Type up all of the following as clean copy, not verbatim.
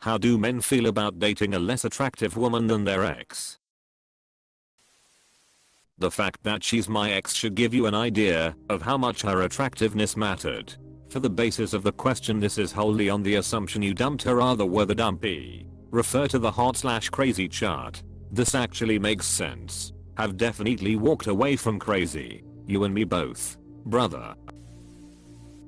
How do men feel about dating a less attractive woman than their ex? The fact that she's my ex should give you an idea of how much her attractiveness mattered. For the basis of the question, this is wholly on the assumption you dumped her, rather were the dumpy. Refer to the hot/crazy chart. This actually makes sense. Have definitely walked away from crazy. You and me both, brother.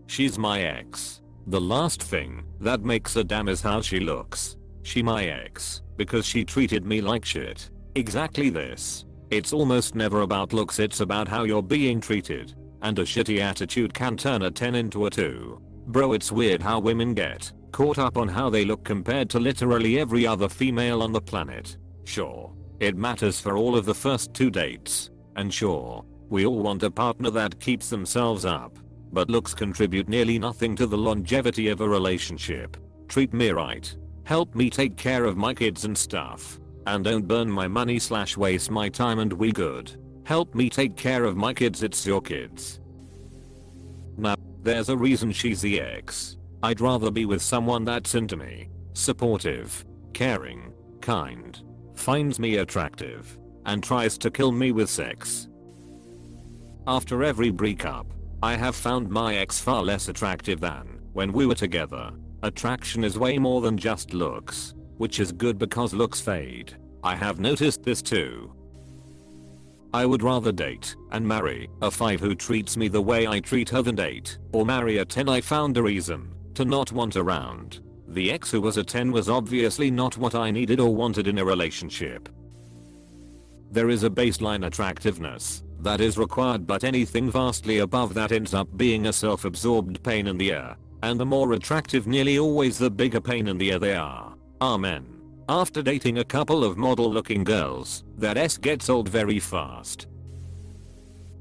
She's my ex. The last thing that makes a damn is how she looks. She my ex because she treated me like shit. Exactly this. It's almost never about looks, it's about how you're being treated. And a shitty attitude can turn a 10 into a 2. Bro, it's weird how women get caught up on how they look compared to literally every other female on the planet. Sure, it matters for all of the first 2 dates. And sure, we all want a partner that keeps themselves up. But looks contribute nearly nothing to the longevity of a relationship. Treat me right. Help me take care of my kids and stuff. And don't burn my money/waste my time and we good. Help me take care of my kids, it's your kids. Now, there's a reason she's the ex. I'd rather be with someone that's into me, supportive, caring, kind, finds me attractive, and tries to kill me with sex. After every breakup, I have found my ex far less attractive than when we were together. Attraction is way more than just looks, which is good because looks fade. I have noticed this too. I would rather date and marry a 5 who treats me the way I treat her than date or marry a 10 I found a reason to not want around. The ex who was a 10 was obviously not what I needed or wanted in a relationship. There is a baseline attractiveness that is required, but anything vastly above that ends up being a self-absorbed pain in the ear. And the more attractive, nearly always the bigger pain in the ear they are. Amen. After dating a couple of model looking girls, that S gets old very fast.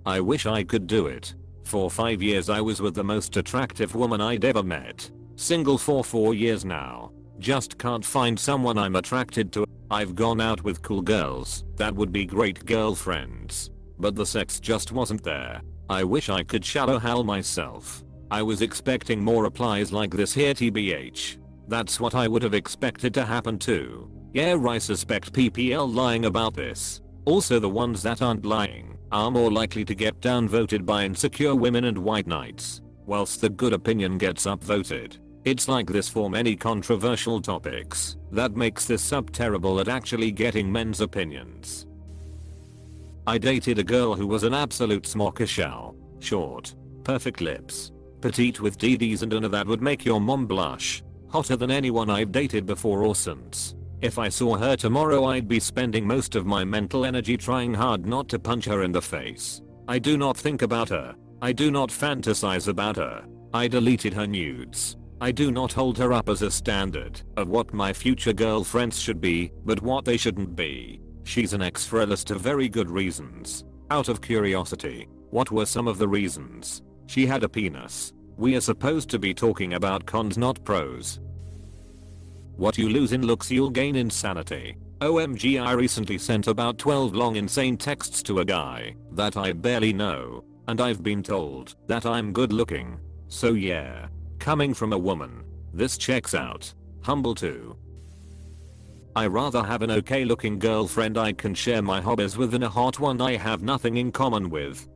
I wish I could do it. For 5 years I was with the most attractive woman I'd ever met. Single for 4 years now. Just can't find someone I'm attracted to. I've gone out with cool girls that would be great girlfriends, but the sex just wasn't there. I wish I could shallow hal myself. I was expecting more replies like this here tbh. That's what I would have expected to happen too. Yeah, I suspect PPL lying about this. Also, the ones that aren't lying are more likely to get downvoted by insecure women and white knights, whilst the good opinion gets upvoted. It's like this for many controversial topics that makes this sub terrible at actually getting men's opinions. I dated a girl who was an absolute smocker shell. Short, perfect lips, petite with DDs and una that would make your mom blush. Hotter than anyone I've dated before or since. If I saw her tomorrow, I'd be spending most of my mental energy trying hard not to punch her in the face. I do not think about her. I do not fantasize about her. I deleted her nudes. I do not hold her up as a standard of what my future girlfriends should be, but what they shouldn't be. She's an ex for a list of very good reasons. Out of curiosity, what were some of the reasons? She had a penis. We are supposed to be talking about cons, not pros. What you lose in looks you'll gain in sanity. OMG, I recently sent about 12 long insane texts to a guy that I barely know, and I've been told that I'm good looking. So yeah, coming from a woman, this checks out. Humble too. I rather have an okay looking girlfriend I can share my hobbies with than a hot one I have nothing in common with.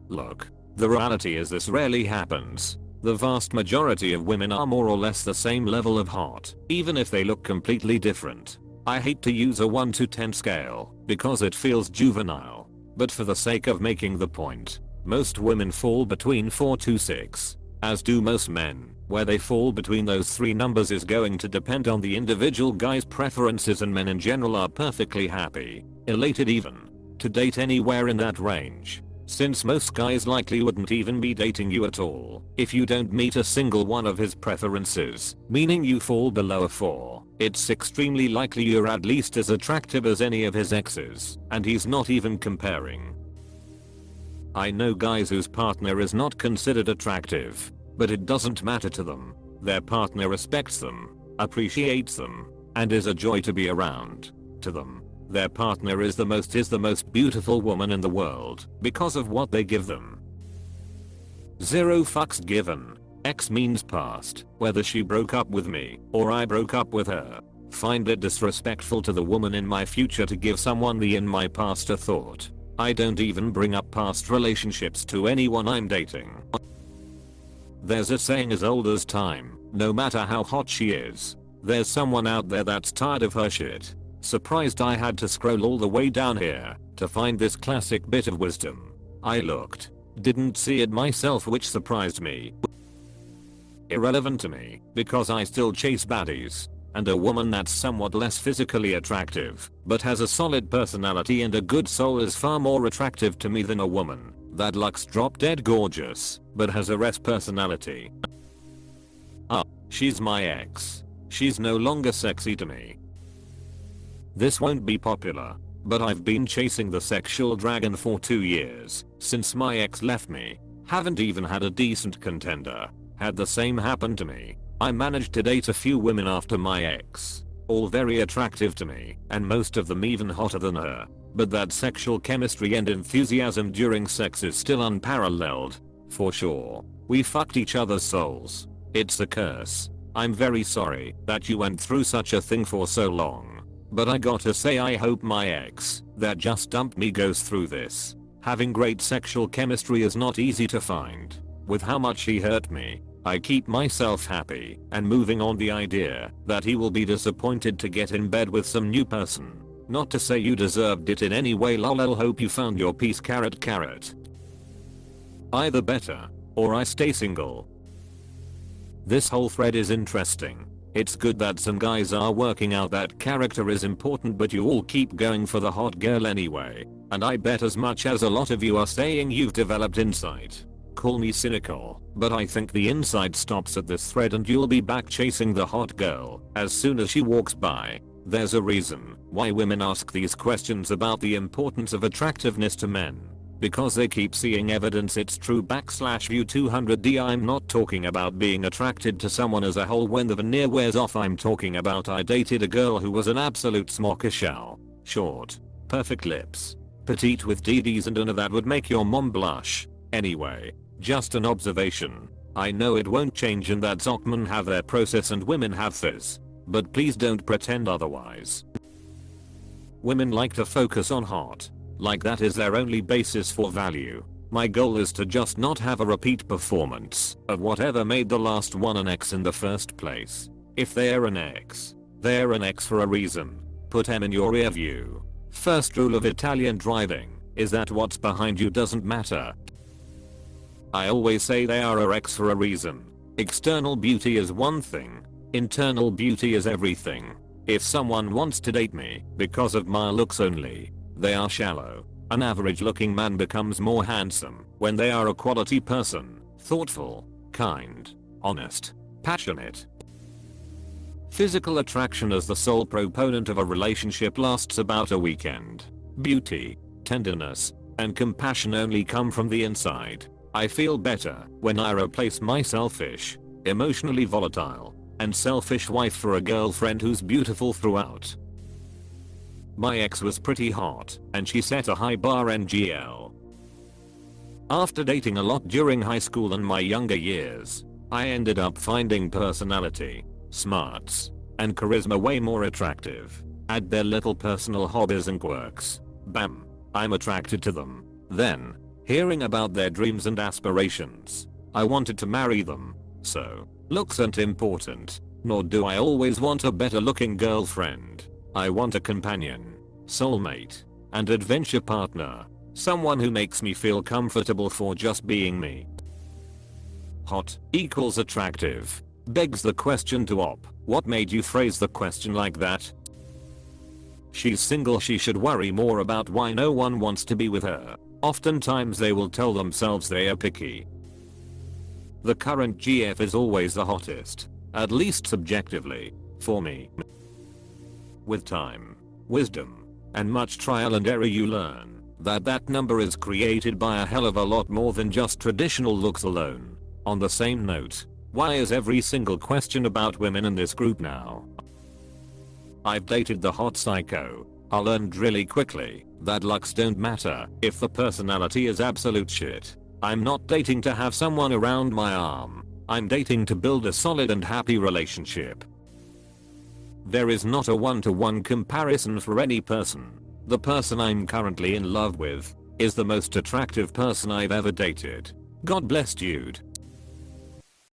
Look, the reality is this rarely happens. The vast majority of women are more or less the same level of hot, even if they look completely different. I hate to use a 1 to 10 scale because it feels juvenile, but for the sake of making the point, most women fall between 4 to 6, as do most men. Where they fall between those 3 numbers is going to depend on the individual guy's preferences, and men in general are perfectly happy, elated even, to date anywhere in that range. Since most guys likely wouldn't even be dating you at all if you don't meet a single one of his preferences, meaning you fall below a 4, it's extremely likely you're at least as attractive as any of his exes, and he's not even comparing. I know guys whose partner is not considered attractive, but it doesn't matter to them. Their partner respects them, appreciates them, and is a joy to be around. To them, their partner is the most beautiful woman in the world because of what they give them. Zero fucks given. Ex means past, whether she broke up with me or I broke up with her. Find it disrespectful to the woman in my future to give someone the in my past a thought. I don't even bring up past relationships to anyone I'm dating. There's a saying as old as time, no matter how hot she is, there's someone out there that's tired of her shit. Surprised I had to scroll all the way down here to find this classic bit of wisdom. I looked, didn't see it myself, which surprised me. Irrelevant to me, because I still chase baddies. And a woman that's somewhat less physically attractive, but has a solid personality and a good soul is far more attractive to me than a woman that looks drop dead gorgeous, but has a less personality. She's my ex. She's no longer sexy to me. This won't be popular, but I've been chasing the sexual dragon for 2 years, since my ex left me. Haven't even had a decent contender. Had the same happen to me. I managed to date a few women after my ex, all very attractive to me, and most of them even hotter than her. But that sexual chemistry and enthusiasm during sex is still unparalleled. For sure. We fucked each other's souls. It's a curse. I'm very sorry that you went through such a thing for so long. But I gotta say, I hope my ex that just dumped me goes through this. Having great sexual chemistry is not easy to find. With how much he hurt me, I keep myself happy and moving on the idea that he will be disappointed to get in bed with some new person. Not to say you deserved it in any way, lol. Hope you found your peace, carrot carrot. Either better, or I stay single. This whole thread is interesting. It's good that some guys are working out that character is important, but you all keep going for the hot girl anyway. And I bet as much as a lot of you are saying you've developed insight. Call me cynical, but I think the insight stops at this thread and you'll be back chasing the hot girl as soon as she walks by. There's a reason why women ask these questions about the importance of attractiveness to men. Because they keep seeing evidence it's true. /view 200D. I'm not talking about being attracted to someone as a whole when the veneer wears off. I'm talking about I dated a girl who was an absolute smocker shell. Short, perfect lips, petite with DDs and none that would make your mom blush. Anyway, just an observation. I know it won't change and that men have their process and women have theirs. But please don't pretend otherwise. Women like to focus on hot. Like that is their only basis for value. My goal is to just not have a repeat performance of whatever made the last one an ex in the first place. If they're an ex for a reason. Put them in your rear view. First rule of Italian driving is that what's behind you doesn't matter. I always say they are a ex for a reason. External beauty is one thing. Internal beauty is everything. If someone wants to date me because of my looks only, they are shallow. An average looking man becomes more handsome when they are a quality person, thoughtful, kind, honest, passionate. Physical attraction as the sole proponent of a relationship lasts about a weekend. Beauty, tenderness, and compassion only come from the inside. I feel better when I replace my selfish, emotionally volatile, and selfish wife for a girlfriend who's beautiful throughout. My ex was pretty hot, and she set a high bar. NGL. After dating a lot during high school and my younger years, I ended up finding personality, smarts, and charisma way more attractive. Add their little personal hobbies and quirks. Bam, I'm attracted to them. Then, hearing about their dreams and aspirations, I wanted to marry them. So, looks aren't important, nor do I always want a better looking girlfriend. I want a companion, soulmate, and adventure partner. Someone who makes me feel comfortable for just being me. Hot equals attractive. Begs the question to op. What made you phrase the question like that? She's single, she should worry more about why no one wants to be with her. Oftentimes they will tell themselves they are picky. The current GF is always the hottest, at least subjectively, for me. With time, wisdom, and much trial and error you learn that number is created by a hell of a lot more than just traditional looks alone. On the same note, why is every single question about women in this group now? I've dated the hot psycho. I learned really quickly that looks don't matter if the personality is absolute shit. I'm not dating to have someone around my arm. I'm dating to build a solid and happy relationship. There is not a one-to-one comparison for any person. The person I'm currently in love with is the most attractive person I've ever dated. God bless, dude.